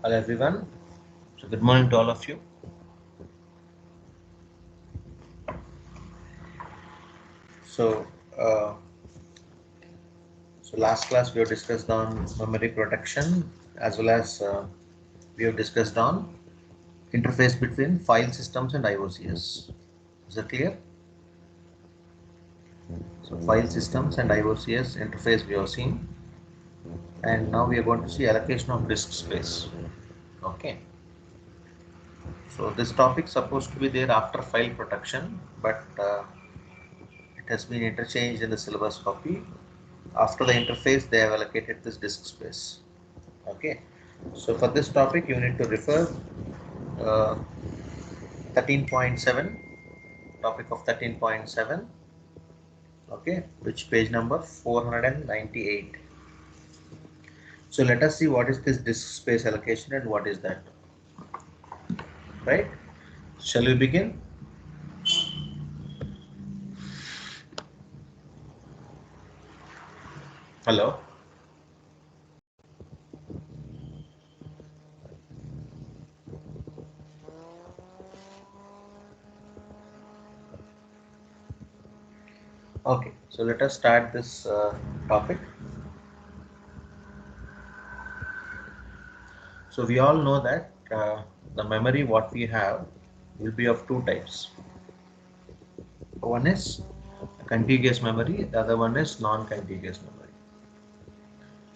Hello everyone. So good morning to all of you. So uh, last class we have discussed on memory protection as well as we have discussed on interface between file systems and IOCS. Is that clear? So file systems and IOCS interface we have seen, and now we are going to see allocation of disk space. Okay. So this topic supposed to be there after file protection, but it has been interchanged in the syllabus copy. After the interface, they have allocated this disk space. Okay. So for this topic, you need to refer uh, 13.7, topic of 13.7. Okay, which page number 498. So let us see what is this disk space allocation and what is that. Right? Shall we begin? Hello. Okay, so let us start this topic. So we all know that the memory what we have will be of two types. One is contiguous memory, the other one is non-contiguous memory.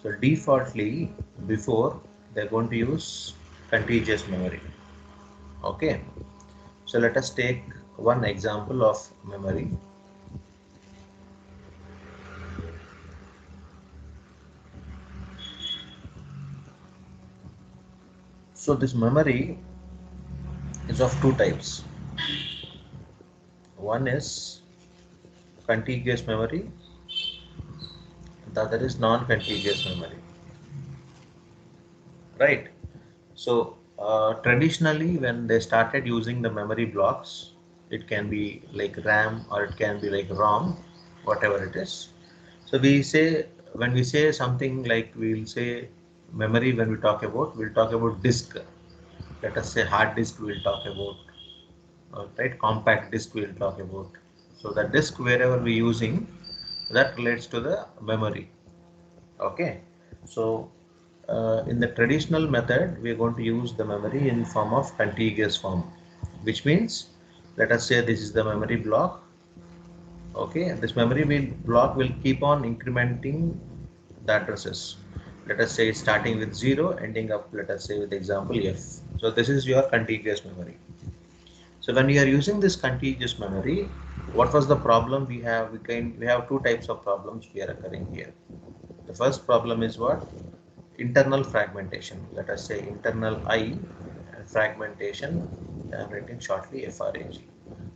So defaultly before they're going to use contiguous memory. Okay, so let us take one example of memory. So this memory is of two types. One is contiguous memory, the other is non-contiguous memory. Right. So traditionally, when they started using the memory blocks, it can be like RAM or it can be like ROM, whatever it is. So we say when we say something like we'll say memory when we talk about we'll talk about disk. Let us say hard disk we'll talk about, right? Compact disk we'll talk about. So the disk wherever we're using that relates to the memory. Okay, so in the traditional method, we are going to use the memory in form of contiguous form, which means let us say this is the memory block. Okay, and this block will keep on incrementing the addresses. Let us say starting with 0, ending up, let us say with example F. So this is your contiguous memory. So when we are using this contiguous memory, what was the problem we have? We have two types of problems we are occurring here. The first problem is what? Internal fragmentation. Let us say internal I fragmentation, I am writing shortly FRAG,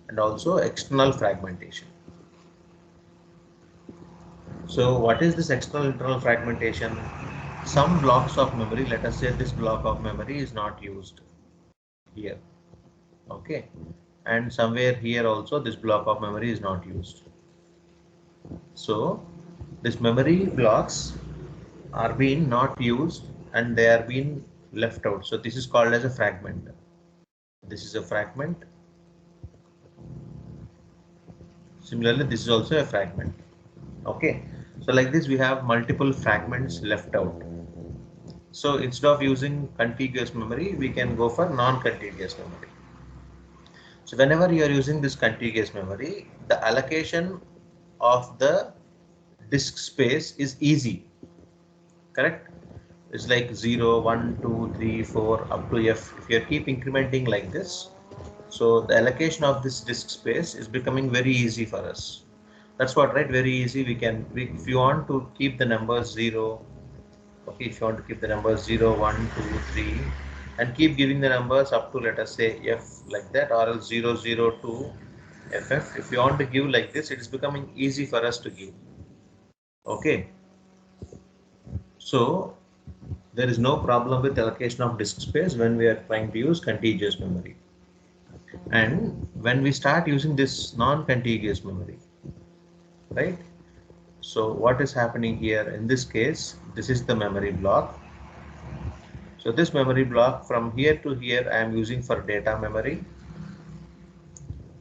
and also external fragmentation. So what is this external internal fragmentation? Some blocks of memory, let us say this block of memory is not used here. Okay, and somewhere here also this block of memory is not used. So this memory blocks are being not used and they are being left out. So this is called as a fragment. This is a fragment. Similarly, this is also a fragment. Okay. So like this, we have multiple fragments left out. So instead of using contiguous memory, we can go for non-contiguous memory. So whenever you are using this contiguous memory, the allocation of the disk space is easy. Correct? It's like 0, 1, 2, 3, 4 up to F. If you keep incrementing like this, so the allocation of this disk space is becoming very easy for us. That's what, right? Very easy. If you want to keep the numbers 0, okay, if you want to keep the numbers 0, 1, 2, 3, and keep giving the numbers up to, let us say, F like that, or else 0, 0 to FF. If you want to give like this, it is becoming easy for us to give. Okay. So there is no problem with allocation of disk space when we are trying to use contiguous memory. And when we start using this non-contiguous memory, right? So what is happening here in this case, this is the memory block. So this memory block from here to here I am using for data memory.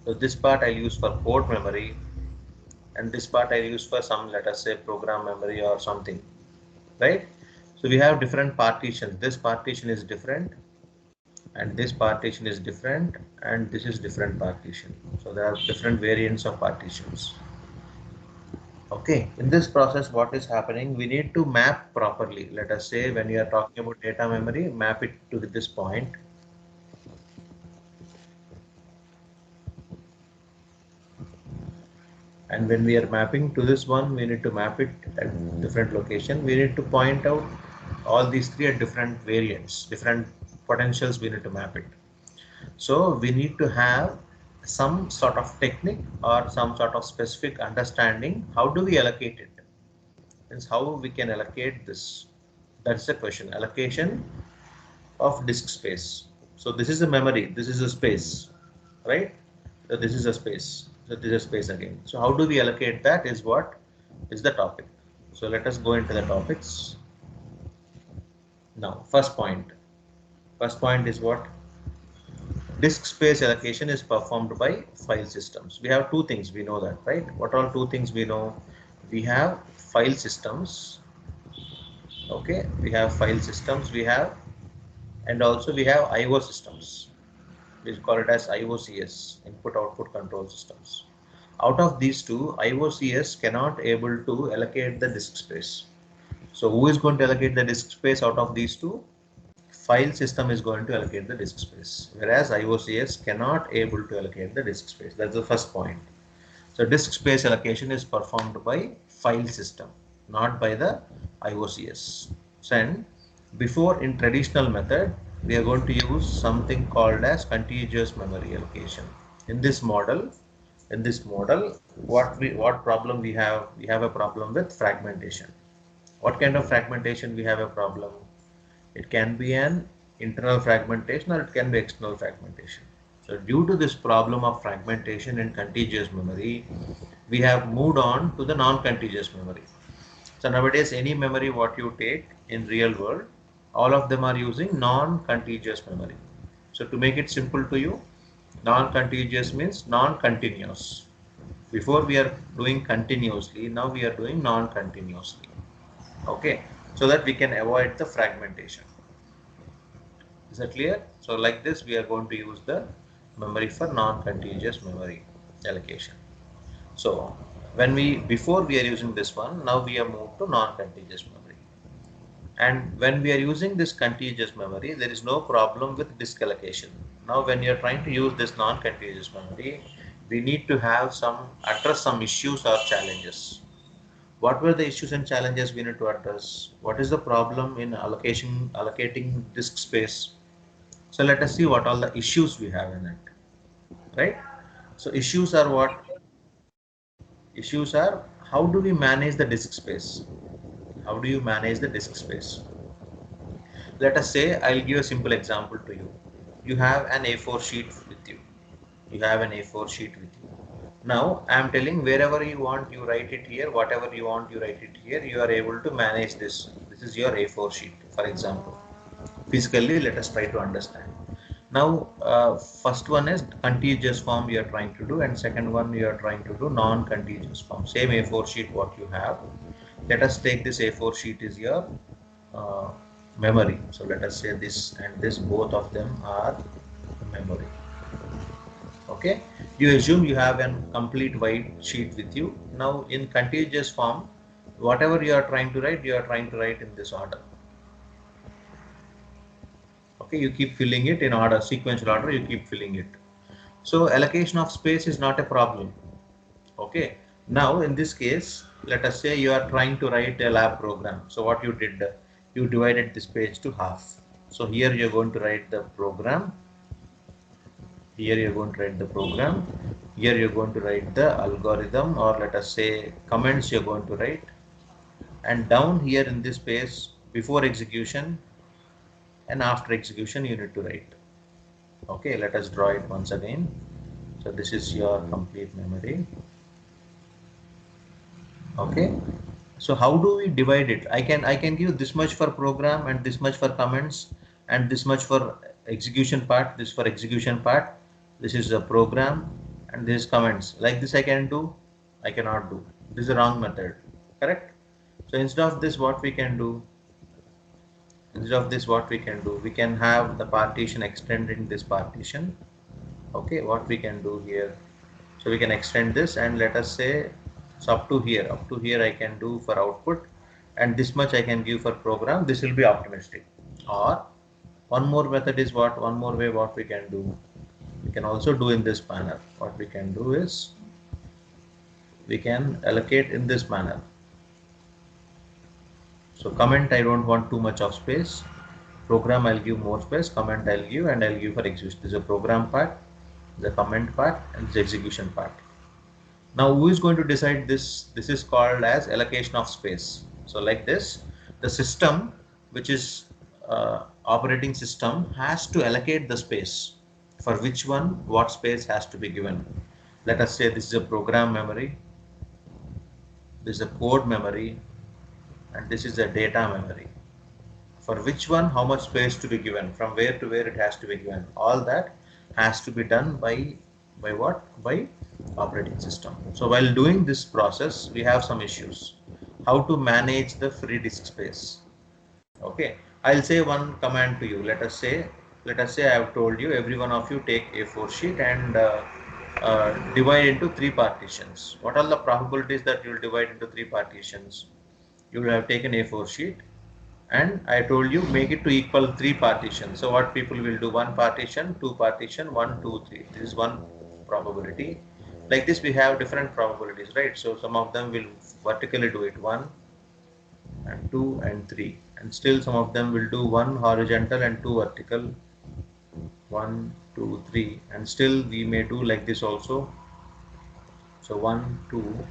So this part I use for code memory, and this part I use for some, let us say, program memory or something, right? So we have different partitions. This partition is different, and this partition is different, and this is different partition. So there are different variants of partitions. Okay, in this process, what is happening? We need to map properly. Let us say when you are talking about data memory, map it to this point. And when we are mapping to this one, we need to map it at different location. We need to point out all these three at different variants, different potentials. We need to map it. So we need to have some sort of technique or some sort of specific understanding. How do we allocate it? Means how we can allocate this. That's the question. Allocation of disk space. So this is a memory. This is a space, right? So this is a space. So this is a space again. So how do we allocate that is what is the topic. So let us go into the topics. Now, first point. First point is what? Disk space allocation is performed by file systems. We have two things, we know that, right? What are two things we know? We have file systems, okay? We have file systems, we have, and also we have IO systems. We call it as IOCS, input output control systems. Out of these two, IOCS cannot able to allocate the disk space. So who is going to allocate the disk space out of these two? File system is going to allocate the disk space, whereas IOCS cannot able to allocate the disk space. That's the first point. So disk space allocation is performed by file system, not by the IOCS. So, and before, in traditional method, we are going to use something called as contiguous memory allocation. In this model, what problem we have? We have a problem with fragmentation. What kind of fragmentation we have a problem? It can be an internal fragmentation or it can be external fragmentation. So due to this problem of fragmentation in contiguous memory, we have moved on to the non-contiguous memory. So nowadays any memory what you take in real world, all of them are using non-contiguous memory. So to make it simple to you, non-contiguous means non-continuous. Before we are doing continuously, now we are doing non-continuously. Okay, so that we can avoid the fragmentation. Is that clear? So like this, we are going to use the memory for non-contiguous memory allocation. So before we are using this one, now we have moved to non-contiguous memory. And when we are using this contiguous memory, there is no problem with disk allocation. Now when you are trying to use this non-contiguous memory, we need to have address some issues or challenges. What were the issues and challenges we need to address? What is the problem in allocating disk space? So let us see what all the issues we have in it, right? So issues are what? Issues are how do we manage the disk space? How do you manage the disk space? Let us say I'll give a simple example to you. You have an A4 sheet with you. You have an A4 sheet with you. Now I am telling wherever you want you write it here, whatever you want you write it here. You are able to manage this. This is your A4 sheet, for example. Physically, let us try to understand. Now, first one is contiguous form you are trying to do, and second one you are trying to do non-contiguous form. Same A4 sheet what you have. Let us take this A4 sheet is your uh, memory. So let us say this and this, both of them are memory. Okay, you assume you have a complete white sheet with you. Now in contiguous form, whatever you are trying to write, you are trying to write in this order. Okay, you keep filling it in order, sequential order, you keep filling it. So allocation of space is not a problem. Okay, now in this case, let us say you are trying to write a lab program. So what you did, you divided this page to half. So here you're going to write the program. Here you're going to write the program. Here you're going to write the algorithm, or let us say comments you're going to write. And down here in this page, before execution and after execution, you need to write. Okay, let us draw it once again. So this is your complete memory. Okay, so how do we divide it? I can give this much for program and this much for comments. and this much for execution part, this for execution part, this is a program, and this is comments. Like this I can do, I cannot do. This is a wrong method, correct? So instead of this, what we can do, we can have the partition extending this partition. Okay, what we can do here, so we can extend this, and let us say, so up to here I can do for output, and this much I can give for program. This will be optimistic. Or one more method is what, one more way what we can do, we can also do in this manner. What we can do is we can allocate in this manner. So comment, I don't want too much of space. Program I'll give more space. Comment I'll give, and I'll give for execution. This is a program part, the comment part, and the execution part. Now who is going to decide this? This is called as allocation of space. So like this, the system, which is operating system, has to allocate the space for which one what space has to be given. Let us say this is a program memory, this is a code memory, and this is a data memory. For which one how much space to be given, from where to where it has to be given, all that has to be done by what? By operating system. So while doing this process, we have some issues. How to manage the free disk space? Okay, I'll say one command to you. Let us say I have told you, every one of you take A4 sheet and divide into 3 partitions. What are the probabilities that you will divide into 3 partitions? You will have taken A4 sheet, and I told you make it to equal 3 partitions. So what people will do, 1 partition, 2 partition, 1, 2, 3. This is one probability. Like this we have different probabilities, right? So some of them will vertically do it 1 and 2 and 3, and still some of them will do 1 horizontal and 2 vertical, 1, 2, 3, and still we may do like this also. So 1, 2,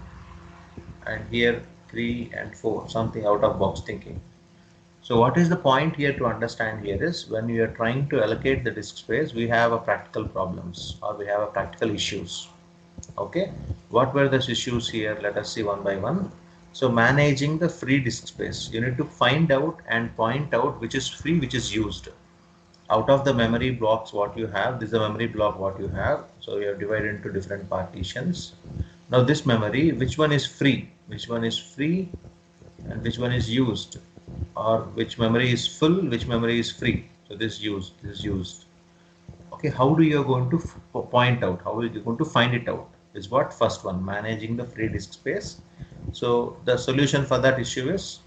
and here 3 and 4, something out of box thinking. So what is the point here to understand here is, when you are trying to allocate the disk space, we have a practical problems, or we have a practical issues. Okay, what were those issues here? Let us see one by one. So managing the free disk space, you need to find out and point out which is free, which is used. Out of the memory blocks what you have, this is the memory block what you have. So you have divided into different partitions. Now this memory, which one is free, and which one is used, or which memory is full, which memory is free. So this is used. Okay, how do you are going to point out, how are you going to find it out, is what? First one, managing the free disk space. So the solution for that issue is,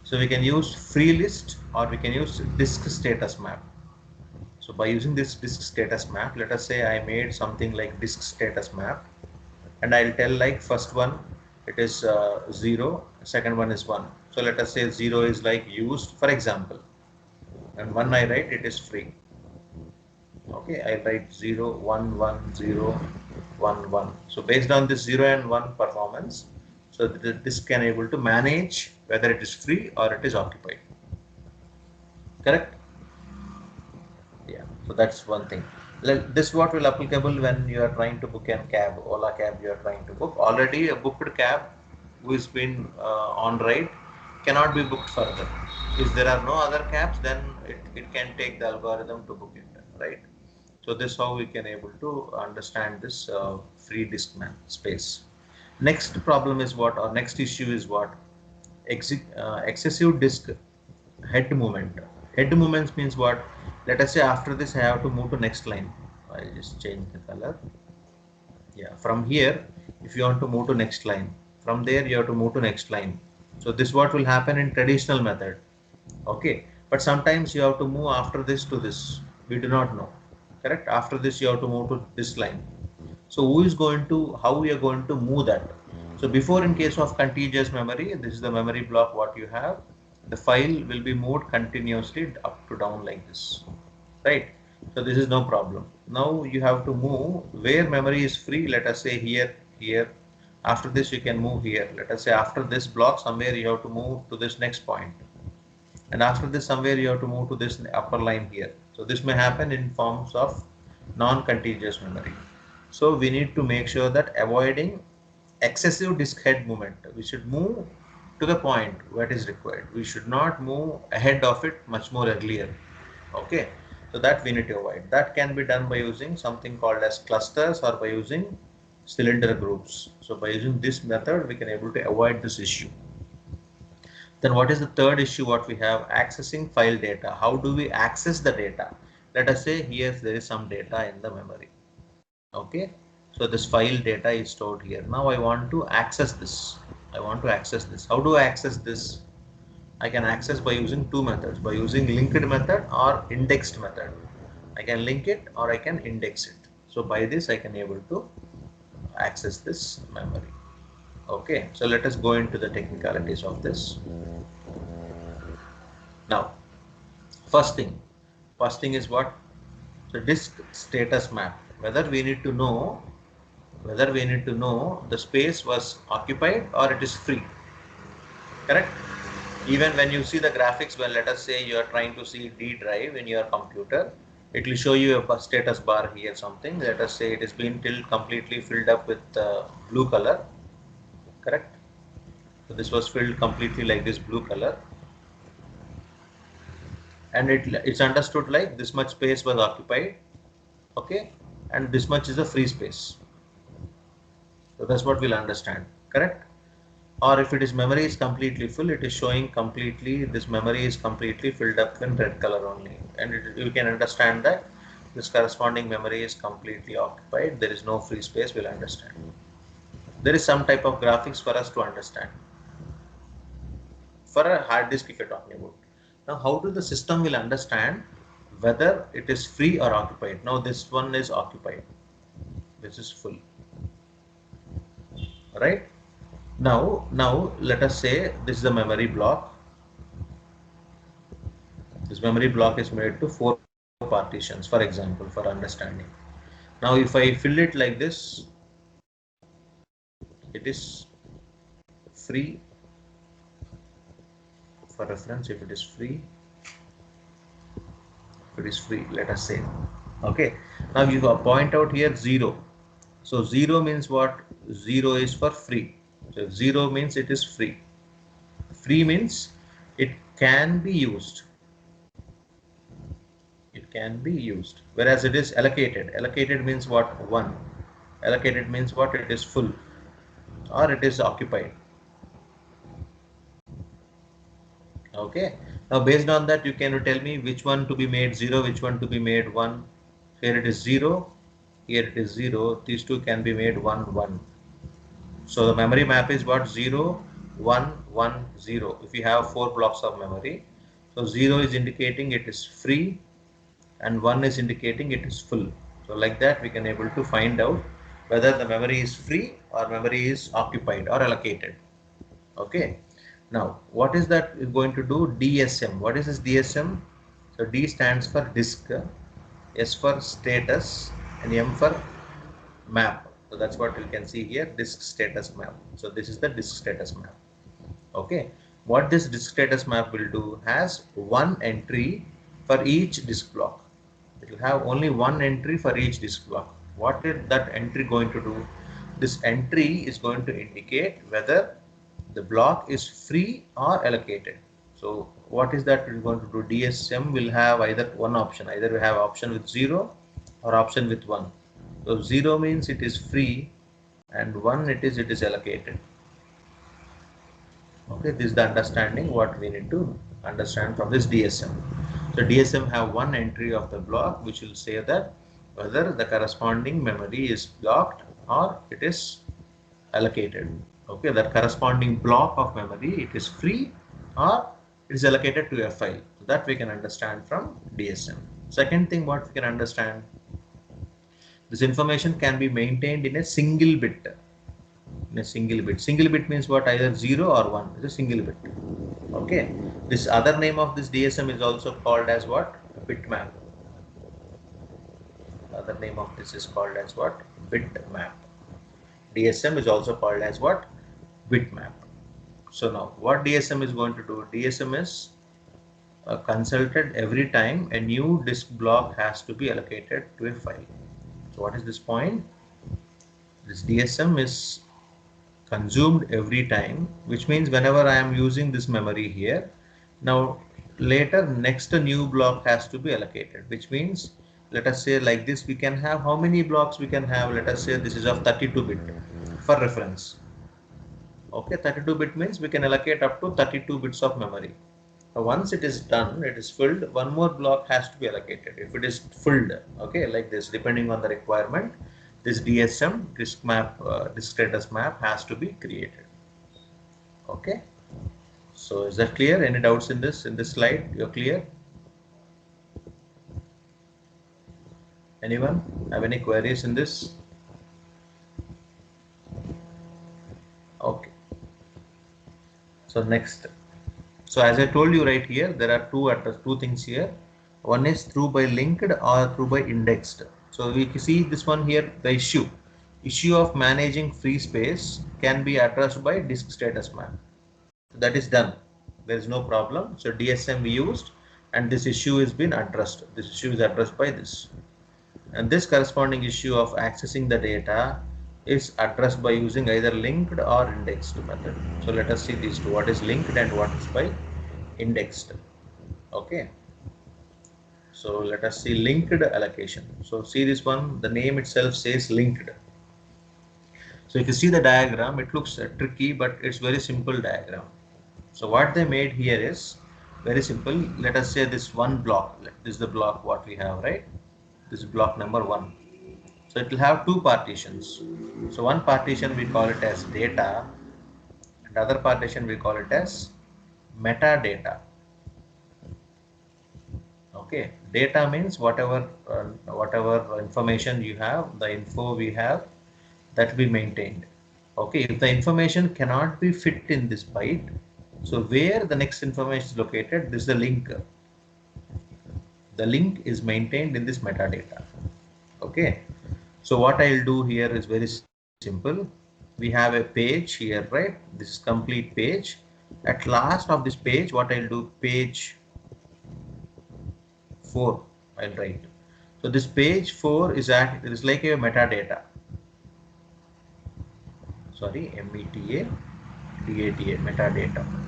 so we can use free list, or we can use disk status map. So by using this disk status map, let us say I made something like disk status map, and I'll tell like first one it is 0, second one is 1. So let us say 0 is like used, for example, and 1 I write it is free. Okay, I write 0, 1, 1, 0, 1, 1. So based on this 0 and 1 performance, so this can able to manage whether it is free or it is occupied. Correct? Yeah, so that's one thing. This what will applicable when you are trying to book a cab, Ola cab you are trying to book. Already a booked cab who has been on ride cannot be booked further. If there are no other cabs, then it can take the algorithm to book it, right? So this is how we can able to understand this free disk space. Next problem is what, or next issue is what? Excessive disk head movement. Head movements means what? Let us say after this I have to move to next line. I'll just change the color. Yeah, from here, if you want to move to next line, from there you have to move to next line. So this what will happen in traditional method. Okay, but sometimes you have to move after this to this. We do not know. Correct? After this you have to move to this line. So who is going to, how we are going to move that? So before, in case of contiguous memory, this is the memory block what you have. The file will be moved continuously up to down like this, right? So this is no problem. Now you have to move where memory is free. Let us say here, here. After this you can move here. Let us say after this block somewhere you have to move to this next point, and after this somewhere you have to move to this upper line here. So this may happen in forms of non-contiguous memory. So we need to make sure that avoiding excessive disk head movement, we should move to the point where it is required. We should not move ahead of it much more earlier. Okay, so that we need to avoid. That can be done by using something called as clusters or by using cylinder groups. So by using this method, we can able to avoid this issue. Then what is the third issue what we have? Accessing file data. How do we access the data? Let us say here there is some data in the memory. Okay, so this file data is stored here. Now I want to access this. I want to access this. How do I access this? I can access by using two methods, by using linked method or indexed method. I can link it or I can index it. So by this I can able to access this memory. Okay, so let us go into the technicalities of this. Now, first thing is what? The disk status map. Whether we need to know the space was occupied or it is free. Correct? Even when you see the graphics, well, let us say you are trying to see D drive in your computer, it will show you a status bar here something. Let us say it is been till completely filled up with blue color. Correct? So this was filled completely like this blue color, and it's understood like this much space was occupied. Okay, and this much is a free space. So that's what we'll understand. Correct? Or if it is memory is completely full, it is showing completely this memory is completely filled up in red color only, and you can understand that this corresponding memory is completely occupied, there is no free space. We'll understand there is some type of graphics for us to understand for a hard disk if you're talking about. Now how do the system will understand whether it is free or occupied? Now this one is occupied, this is full, right? Now let us say this is a memory block. This memory block is made to 4 partitions, for example, for understanding. Now if I fill it like this, it is free. For reference, if it is free, let us say. Okay, now you point out here 0. So 0 means what? 0 is for free. So 0 means it is free. Free means it can be used. It can be used. Whereas it is allocated. Allocated means what? 1. Allocated means what? It is full or it is occupied. Okay, now based on that you can tell me which one to be made 0, which one to be made 1. Here it is 0, here it is 0, these two can be made 1 1. So the memory map is what? 0 1 1 0. If you have 4 blocks of memory, so 0 is indicating it is free and 1 is indicating it is full. So like that we can able to find out whether the memory is free or memory is occupied or allocated. Okay, now what is that is going to do? DSM. What is this DSM? So D stands for disk, S for status, and M for map. So that's what you can see here, disk status map. So this is the disk status map. Okay, what this disk status map will do, has one entry for each disk block. It will have only one entry for each disk block. What is that entry going to do? This entry is going to indicate whether the block is free or allocated. So what is that we're going to do? DSM will have either one option, either we have option with 0 or option with 1. So 0 means it is free and 1 it is allocated. Okay, this is the understanding what we need to understand from this DSM. So DSM have one entry of the block which will say that whether the corresponding memory is blocked or it is allocated. Okay, that corresponding block of memory, it is free or it is allocated to a file. So that we can understand from DSM. Second thing what we can understand, this information can be maintained in a single bit. In a single bit. Single bit means what? Either 0 or 1. It's a single bit. Okay. This other name of this DSM is also called as what? Bitmap. Other name of this is called as what? Bitmap. DSM is also called as what? Bitmap. So now what DSM is going to do? DSM is consulted every time a new disk block has to be allocated to a file. So what is this point? This DSM is consumed every time, which means whenever I am using this memory here, now later next new block has to be allocated, which means let us say like this, we can have how many blocks we can have. Let us say this is of 32-bit for reference. Okay, 32-bit means we can allocate up to 32 bits of memory. Once it is done, it is filled, one more block has to be allocated. If it is filled, okay, like this, depending on the requirement, this DSM, disk map, disk status map has to be created. Okay, so is that clear? Any doubts in this slide? You're clear? Anyone have any queries in this? Okay, so next. So as I told you right here, there are two things here. One is through by linked or through by indexed. So we see this one here, the issue of managing free space can be addressed by disk status map. So that is done. There is no problem. So DSM we used, and this issue has been addressed. This issue is addressed by this. And this corresponding issue of accessing the data is addressed by using either linked or indexed method. So let us see these two, what is linked and what is by indexed. Okay, so let us see linked allocation. So see this one, the name itself says linked. So if you see the diagram, it looks tricky, but it's very simple diagram. So what they made here is very simple. Let us say this one block, this is the block what we have, right? This is block number 1. So it will have two partitions. So one partition we call it as data, and other partition we call it as metadata. Okay, data means whatever information you have, the info we have, that will be maintained. Okay, if the information cannot be fit in this byte, so where the next information is located, this is the link. The link is maintained in this metadata. Okay, so what I'll do here is very simple. We have a page here, right? This is complete page. At last of this page, what I'll do, page 4 I'll write. So this page 4 is like a metadata. Sorry, metadata.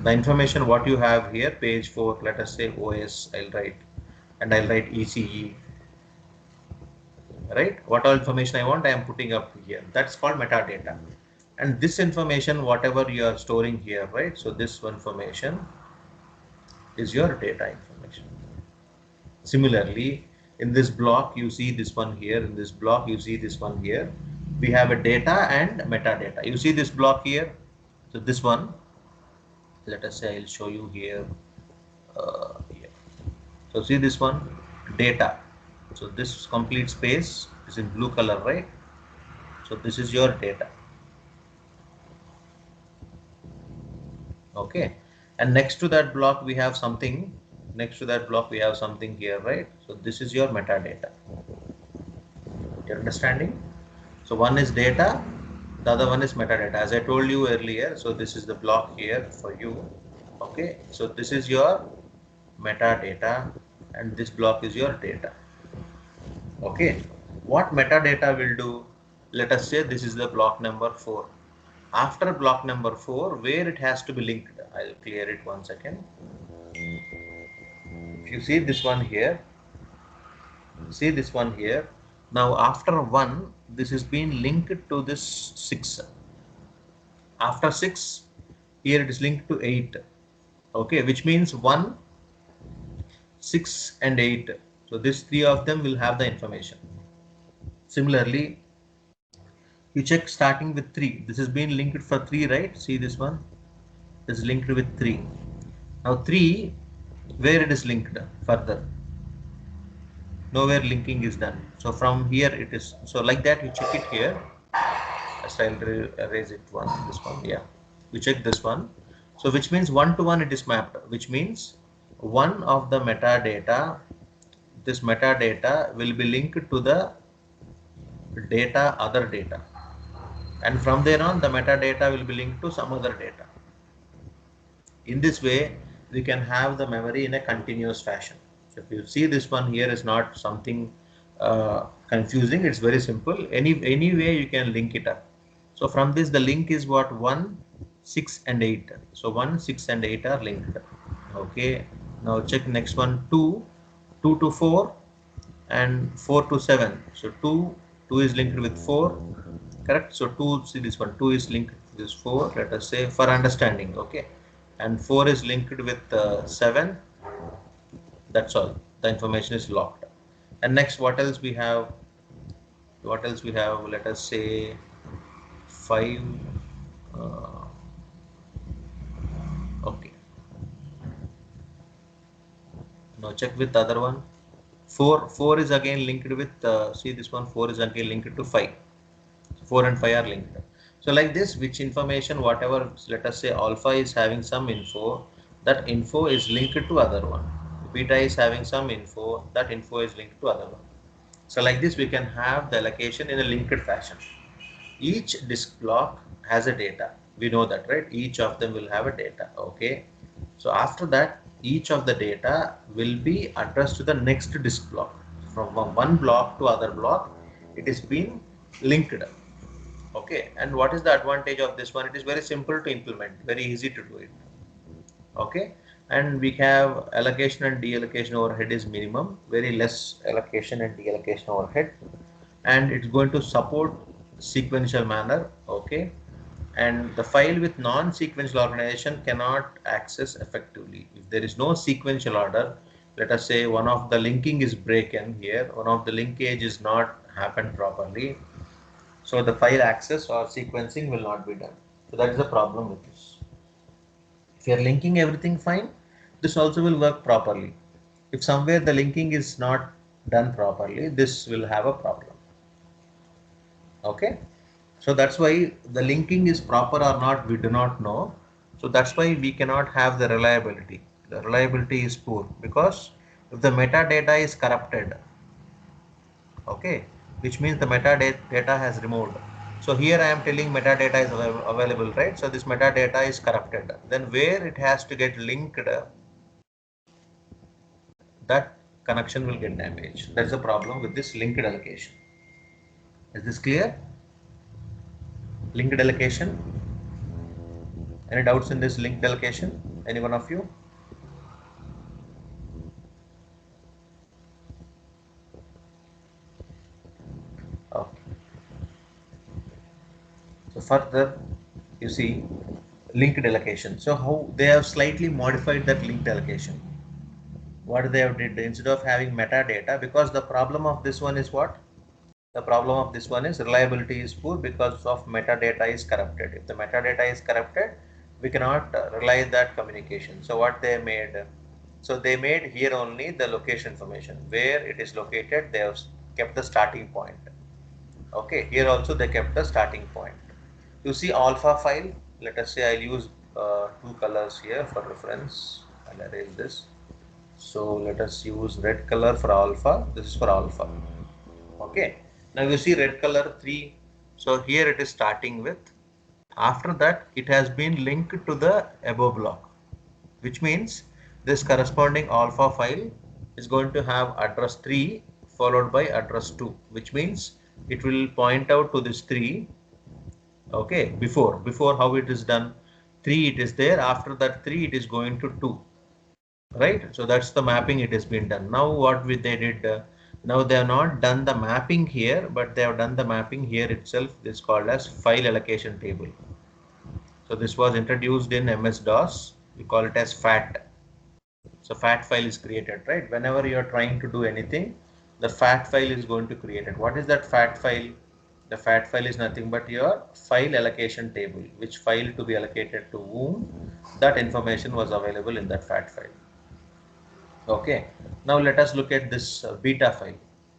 The information what you have here, page 4, let us say OS, I'll write, and I'll write ECE. Right? What all information I want, I am putting up here. That's called metadata. And this information, whatever you are storing here, right? So this information is your data information. Similarly, in this block, you see this one here. In this block, you see this one here. We have a data and metadata. You see this block here. So this one, let us say I'll show you here. Here. So see this one, data. So this complete space is in blue color, right? So this is your data. Okay, and next to that block we have something. Next to that block we have something here, right? So this is your metadata. You're understanding? So one is data, the other one is metadata. As I told you earlier, so this is the block here for you. Okay, so this is your metadata, and this block is your data. Okay, what metadata will do? Let us say this is the block number 4. After block number 4, where it has to be linked, I'll clear it 1 second. If you see this one here, see this one here. Now after 1, this has been linked to this 6. After 6, here it is linked to 8. Okay, which means 1, 6 and 8. So these 3 of them will have the information. Similarly, you check starting with 3. This has been linked for 3, right? See this one? This is linked with 3. Now 3, where it is linked further? Nowhere linking is done. So from here it is. So like that you check it here. I'll erase it this one. Yeah. You check this one. So which means 1 to 1 it is mapped. Which means one of the metadata, this metadata will be linked to the data, other data. And from there on, the metadata will be linked to some other data. In this way, we can have the memory in a continuous fashion. So if you see this one here is not something confusing, it's very simple. Any way you can link it up. So from this, the link is what? 1, 6 and 8. So 1, 6 and 8 are linked. Okay. Now check next one, 2, 2 to 4 and 4 to 7. So 2 is linked with 4, correct? So 2, see this one, 2 is linked with this 4, let us say, for understanding, okay? And 4 is linked with 7, that's all. The information is locked. And next, what else we have? What else we have? Let us say 5, uh, okay. Now check with the other one. 4 is again linked with, see this one, 4 is again linked to 5. 4 and 5 are linked. So like this, which information, whatever, let us say alpha is having some info, that info is linked to other one. Beta is having some info, that info is linked to other one. So like this, we can have the allocation in a linked fashion. Each disk block has a data. We know that, right? Each of them will have a data. Okay. So after that, each of the data will be addressed to the next disk block. From one block to other block, it is being linked. Okay. And what is the advantage of this one? It is very simple to implement, very easy to do it. Okay. And we have allocation and deallocation overhead is minimum, very less allocation and deallocation overhead, and it's going to support sequential manner. Okay. And the file with non-sequential organization cannot access effectively if there is no sequential order. Let us say one of the linking is broken here, one of the linkage is not happened properly, so the file access or sequencing will not be done. So that is the problem with this. If you are linking everything fine, this also will work properly. If somewhere the linking is not done properly, this will have a problem. Okay. So that's why the linking is proper or not, we do not know. So that's why we cannot have the reliability. The reliability is poor because if the metadata is corrupted, okay, which means the metadata has removed. So here I am telling metadata is available, right? So this metadata is corrupted. Then where it has to get linked, that connection will get damaged. That's the problem with this linked allocation. Is this clear? Linked allocation. Any doubts in this linked allocation? Any one of you? Okay. So further, you see linked allocation. So how they have slightly modified that linked allocation. What they have did, instead of having metadata, because the problem of this one is what? The problem of this one is reliability is poor because of metadata is corrupted. If the metadata is corrupted, we cannot rely that communication. So what they made? So they made here only the location information where it is located. They have kept the starting point. Okay, here also they kept the starting point. You see alpha file. Let us say I'll use two colors here for reference. I'll erase this. So let us use red color for alpha. This is for alpha. Okay. Now you see red color 3. So here it is starting with. After that, it has been linked to the above block, which means this corresponding alpha file is going to have address 3 followed by address 2, which means it will point out to this 3. Okay, before how it is done, 3 it is there, after that 3 it is going to 2, right? So that's the mapping it has been done. Now what they did, now they have not done the mapping here, but they have done the mapping here itself. This is called as file allocation table. So this was introduced in MS-DOS. We call it as FAT. So FAT file is created, right? Whenever you are trying to do anything, the FAT file is going to create it. What is that FAT file? The FAT file is nothing but your file allocation table, which file to be allocated to whom, that information was available in that FAT file. Okay, now let us look at this beta file.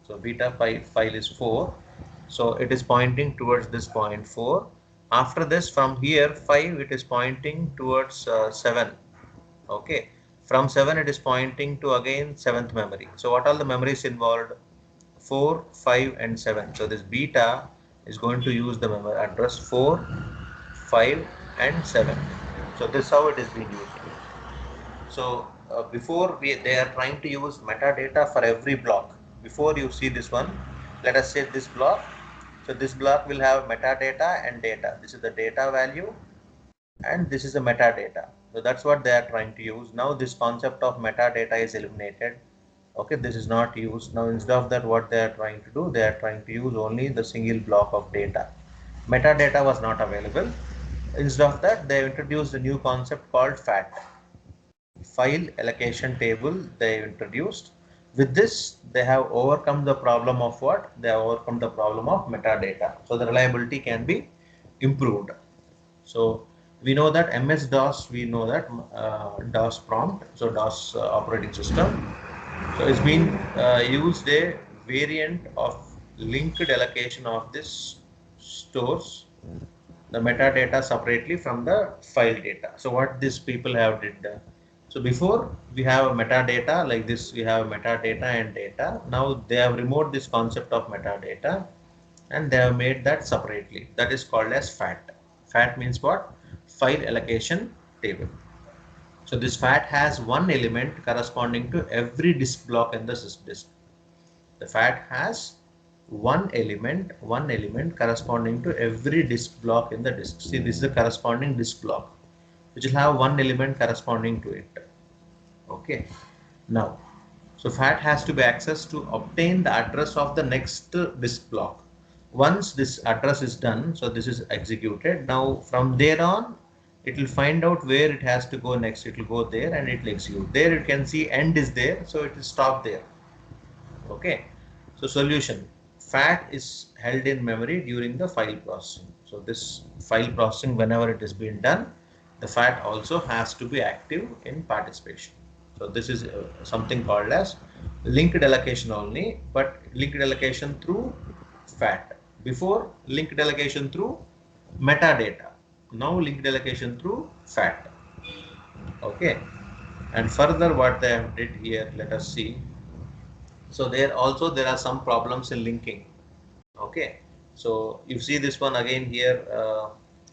So beta file is 4. So it is pointing towards this point 4. After this, from here 5, it is pointing towards 7. Okay, from 7 it is pointing to again 7th memory. So what are the memories involved? 4, 5 and 7. So this beta is going to use the memory address 4, 5 and 7. So this is how it is being used. So before they are trying to use metadata for every block. Before you see this one, let us say this block. So this block will have metadata and data. This is the data value. and this is a metadata. So that's what they are trying to use. Now this concept of metadata is eliminated. Okay, this is not used. Now instead of that, what they are trying to do, they are trying to use only the single block of data. Metadata was not available. Instead of that, they introduced a new concept called FAT, file allocation table they introduced. With this, they have overcome the problem of what? They have overcome the problem of metadata. So the reliability can be improved. So we know that MS-DOS, we know that DOS prompt, so DOS operating system. So it's been used a variant of linked allocation of this stores the metadata separately from the file data. So what these people have did, so before we have a metadata like this, we have metadata and data. Now they have removed this concept of metadata and they have made that separately. That is called as FAT. FAT means what? File allocation table. So this FAT has one element corresponding to every disk block in the disk. The FAT has one element corresponding to every disk block in the disk. See, this is the corresponding disk block, which will have one element corresponding to it. Okay. Now, so FAT has to be accessed to obtain the address of the next disk block. Once this address is done, so this is executed. Now from there on, it will find out where it has to go next. It will go there and it will execute. There you can see end is there, so it will stop there. Okay. So solution, FAT is held in memory during the file processing. So this file processing, whenever it is being done, the FAT also has to be active in participation. So this is something called as linked allocation only, but linked allocation through FAT. Before, linked allocation through metadata. Now linked allocation through FAT. Okay. And further what they have did here, let us see. So there are some problems in linking. Okay. So you see this one again here,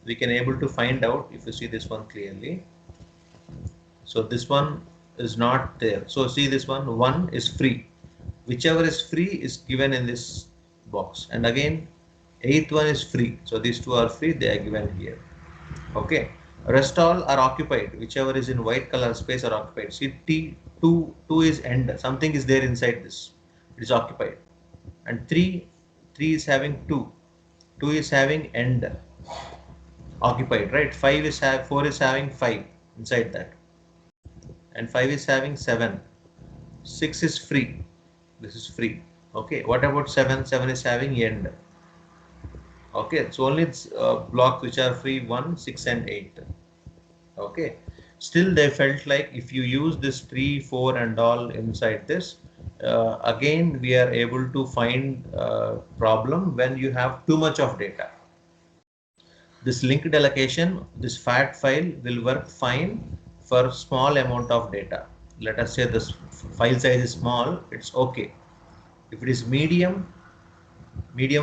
we can able to find out if you see this one clearly. So this one is not there. So see this one is free. Whichever is free is given in this box. And again, eighth one is free. So these two are free, they are given here. Okay. Rest all are occupied. Whichever is in white color space are occupied. See two is end. Something is there inside this. It is occupied. And three is having two. Two is having end occupied, right? 4 is having 5 inside that. And 5 is having 7. 6 is free. This is free. Okay. What about 7? 7 is having end. Okay. So only blocks which are free 1, 6 and 8. Okay. Still they felt like if you use this 3, 4 and all inside this, again we are able to find problem when you have too much of data. This linked allocation, this FAT file will work fine for small amount of data. Let us say this file size is small, it's okay. If it is medium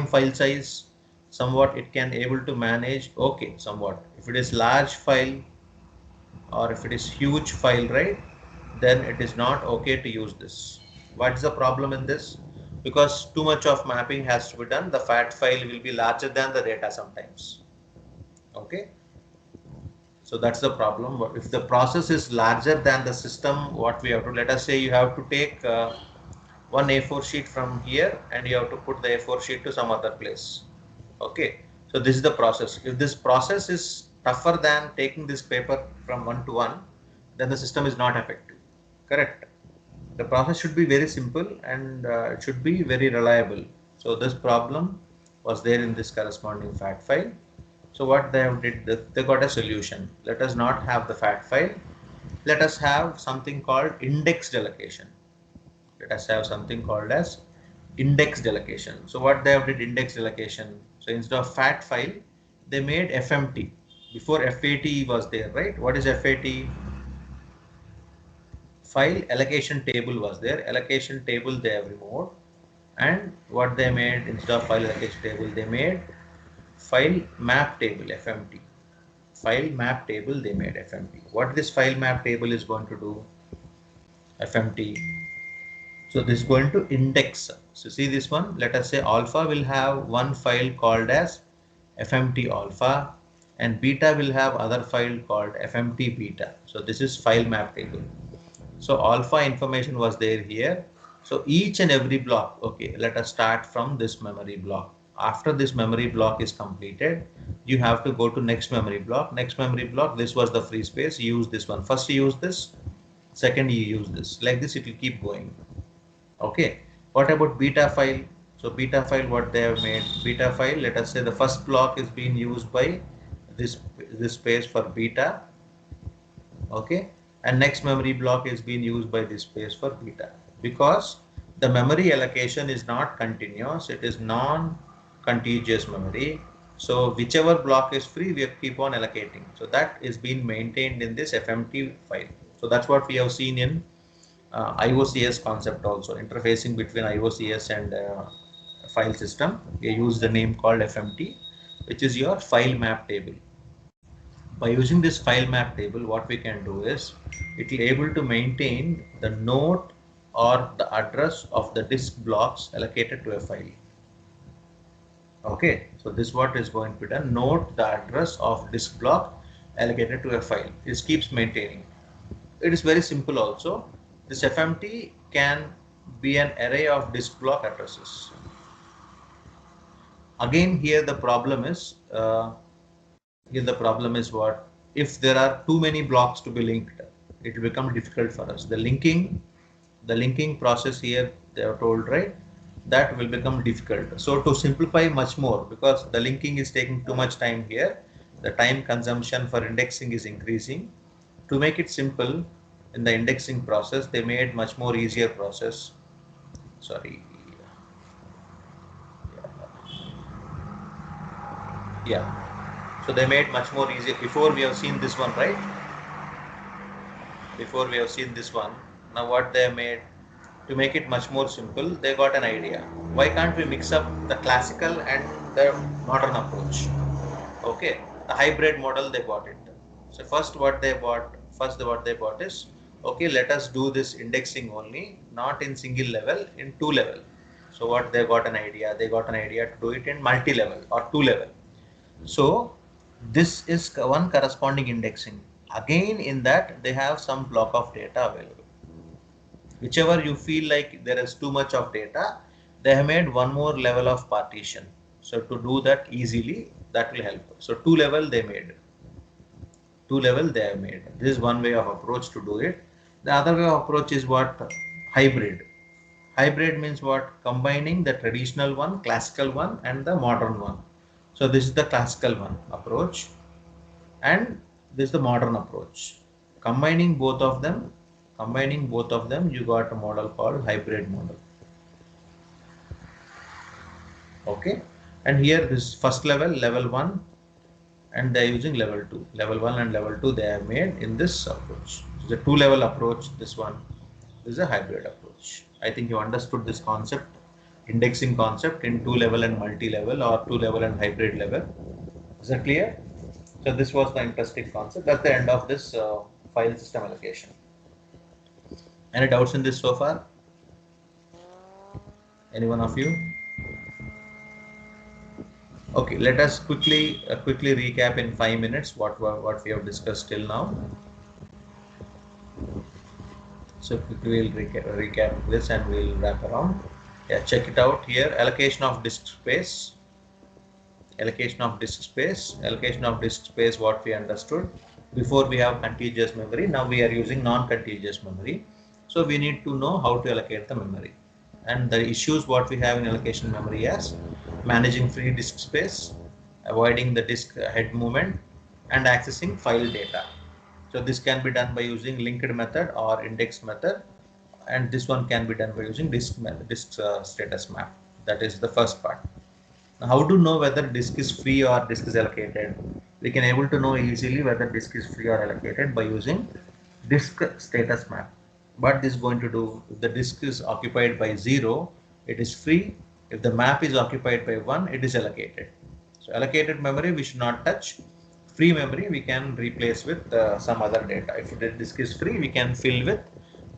file size, somewhat it can able to manage, okay, somewhat. If it is large file or if it is huge file, right, then it is not okay to use this. What is the problem in this? Because too much of mapping has to be done, the FAT file will be larger than the data sometimes. Okay. So that's the problem. If the process is larger than the system, what we have to, let us say you have to take one A4 sheet from here and you have to put the A4 sheet to some other place. Okay. So this is the process. If this process is tougher than taking this paper from one to one, then the system is not effective. Correct. The process should be very simple and it should be very reliable. So this problem was there in this corresponding FAT file. So what they have did, they got a solution. Let us not have the FAT file. Let us have something called indexed allocation. Let us have something called as indexed allocation. So what they have did indexed allocation. So instead of FAT file, they made FMT. Before FAT was there, right? What is FAT? File allocation table was there. Allocation table they have removed. And what they made instead of file allocation table, they made file map table, FMT. File map table they made, FMT. What this file map table is going to do? FMT. So this is going to index. So see this one, let us say alpha will have one file called as FMT alpha. and beta will have other file called FMT beta. So this is file map table. So alpha information was there here. So each and every block, okay, let us start from this memory block. After this memory block is completed, you have to go to next memory block. Next memory block, this was the free space, use this one. First you use this, second you use this. Like this it will keep going. Okay, what about beta file? So beta file, what they have made, beta file, let us say the first block is being used by this space for beta. Okay, and next memory block is being used by this space for beta, because the memory allocation is not continuous, it is non-contiguous memory. So whichever block is free, we keep on allocating. So that is being maintained in this FMT file. So that's what we have seen in IOCS concept also, interfacing between IOCS and file system. We use the name called FMT, which is your file map table. By using this file map table, what we can do is it will able to maintain the node or the address of the disk blocks allocated to a file. Okay, so this what is going to be done. Note the address of disk block allocated to a file. This keeps maintaining. It is very simple also. This FMT can be an array of disk block addresses. Again, here the problem is what? If there are too many blocks to be linked, it will become difficult for us. The linking process here, they are told, right? That will become difficult. So to simplify much more, because the linking is taking too much time here, the time consumption for indexing is increasing. To make it simple in the indexing process, they made much more easier process. Sorry. Yeah. So they made much more easier. Before we have seen this one, right? Before we have seen this one. Now what they made, to make it much more simple, they got an idea. Why can't we mix up the classical and the modern approach? Okay, the hybrid model, they bought it. So first what they bought is, okay, let us do this indexing only, not in single level, in two level. So what they got an idea, to do it in multi-level or two level. So this is one corresponding indexing. Again, in that they have some block of data available. Whichever you feel like there is too much of data, they have made one more level of partition. So to do that easily, that will help. So two level they have made. This is one way of approach to do it. The other way of approach is what? Hybrid. Hybrid means what? Combining the traditional one, classical one, and the modern one. So this is the classical one approach, and this is the modern approach. Combining both of them, you got a model called hybrid model. Okay, and here this first level 1, and they are using level 2. Level 1 and level 2 they have made in this approach. It's a two-level approach. This one is a hybrid approach. I think you understood this concept, indexing concept in two-level and multi-level, or two-level and hybrid level. Is that clear? So this was the interesting concept. That's the end of this file system allocation. Any doubts in this so far? Any one of you? Okay, let us quickly recap in 5 minutes what we have discussed till now. So quickly we'll recap this and we'll wrap around. Yeah, check it out here. Allocation of disk space. What we understood. Before we have contiguous memory, now we are using non-contiguous memory. So we need to know how to allocate the memory. And the issues what we have in allocation memory as managing free disk space, avoiding the disk head movement, and accessing file data. So this can be done by using linked method or indexed method, and this one can be done by using disk status map. That is the first part. Now, how to know whether disk is free or disk is allocated? We can able to know easily whether disk is free or allocated by using disk status map. What this is going to do, if the disk is occupied by 0, it is free. If the map is occupied by 1, it is allocated. So allocated memory we should not touch. Free memory we can replace with some other data. If the disk is free, we can fill with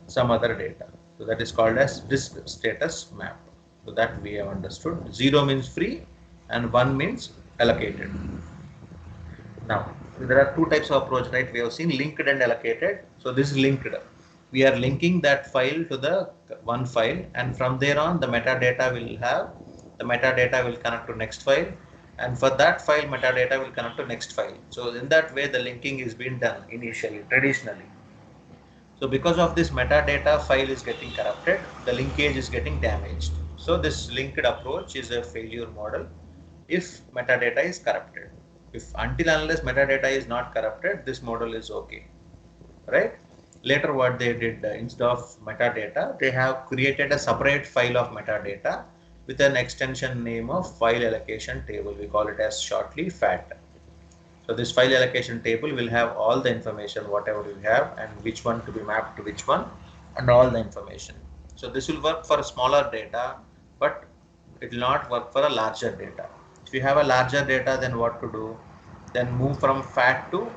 some other data. So that is called as disk status map. So that we have understood. 0 means free and 1 means allocated. Now, there are two types of approach, right? We have seen linked and allocated. So this is linked. We are linking that file to the one file, and from there on, the metadata will connect to next file, and for that file, metadata will connect to next file. So in that way, the linking is being done initially, traditionally. So because of this, metadata file is getting corrupted, the linkage is getting damaged. So this linked approach is a failure model if metadata is corrupted. If until unless metadata is not corrupted, this model is okay, right? Later what they did, instead of metadata, they have created a separate file of metadata with an extension name of file allocation table. We call it as shortly FAT. So this file allocation table will have all the information, whatever we have, and which one to be mapped to which one, and all the information. So this will work for smaller data, but it will not work for a larger data. If you have a larger data, then what to do? Then move from FAT to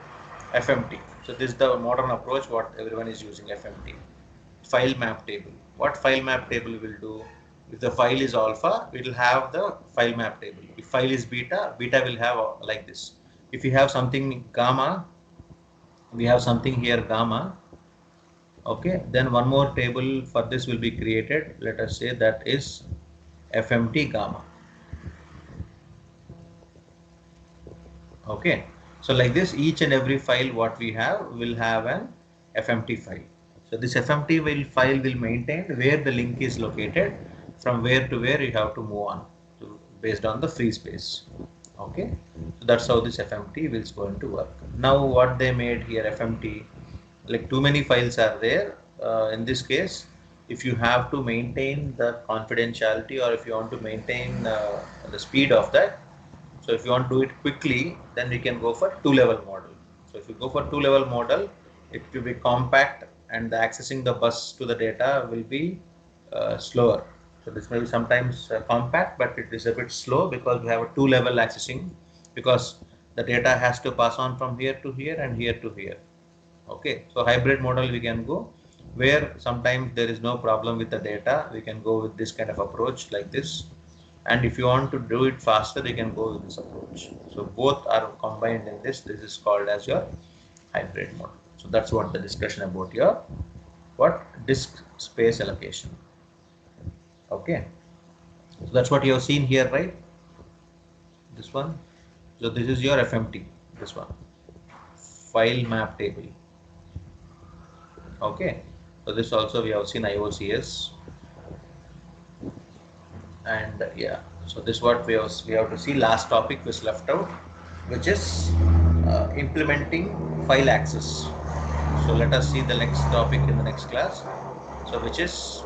FMT. So this is the modern approach what everyone is using, FMT. File map table. What file map table will do? If the file is alpha, it will have the file map table. If file is beta, beta will have like this. If you have something gamma, we have something here gamma. Okay, then one more table for this will be created. Let us say that is FMT gamma. Okay, so like this, each and every file what we have will have an FMT file. So this FMT file will maintain where the link is located, from where to where you have to move on based on the free space. Okay, so that's how this FMT is going to work. Now what they made here, FMT, like too many files are there. In this case, if you have to maintain the confidentiality, or if you want to maintain the speed of that, so if you want to do it quickly, then we can go for two-level model. So if you go for two-level model, it will be compact, and the accessing the bus to the data will be slower. So this may be sometimes compact, but it is a bit slow because we have a two-level accessing, because the data has to pass on from here to here and here to here. Okay, so hybrid model we can go, where sometimes there is no problem with the data. We can go with this kind of approach like this. And if you want to do it faster, you can go with this approach. So both are combined in this. This is called as your hybrid model. So that's what the discussion about your disk space allocation. Okay, so that's what you have seen here, right? This one. So this is your FMT. This one, file map table. Okay, so this also we have seen IOCS. And yeah, so this is what we have to see. Last topic was left out, which is implementing file access. So let us see the next topic in the next class, so which is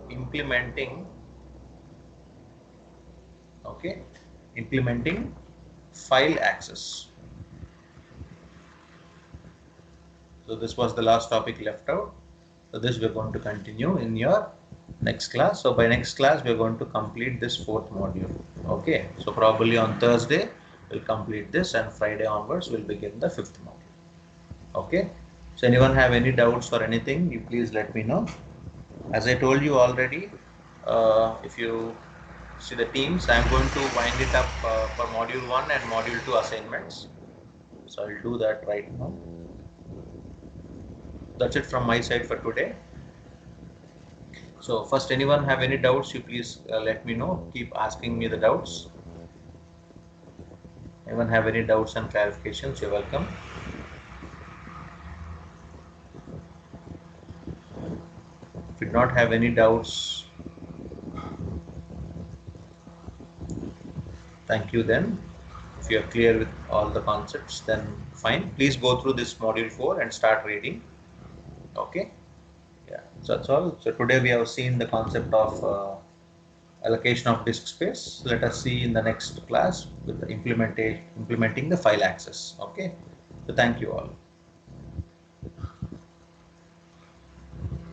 implementing file access. So this was the last topic left out. So this we're going to continue in your next class. So by next class we're going to complete this fourth module. Okay, so probably on Thursday we'll complete this, and Friday onwards we'll begin the fifth module. Okay, so anyone have any doubts or anything, you please let me know. As I told you already, if you see the teams, I'm going to wind it up for module 1 and module 2 assignments. So I'll do that right now. That's it from my side for today. So first, anyone have any doubts, you please let me know. Keep asking me the doubts. Anyone have any doubts and clarifications, you're welcome. If you do not have any doubts, thank you then. If you are clear with all the concepts, then fine. Please go through this module 4 and start reading. Okay. Yeah, so that's all. So today we have seen the concept of allocation of disk space. Let us see in the next class with the implementing the file access. Okay. So thank you all.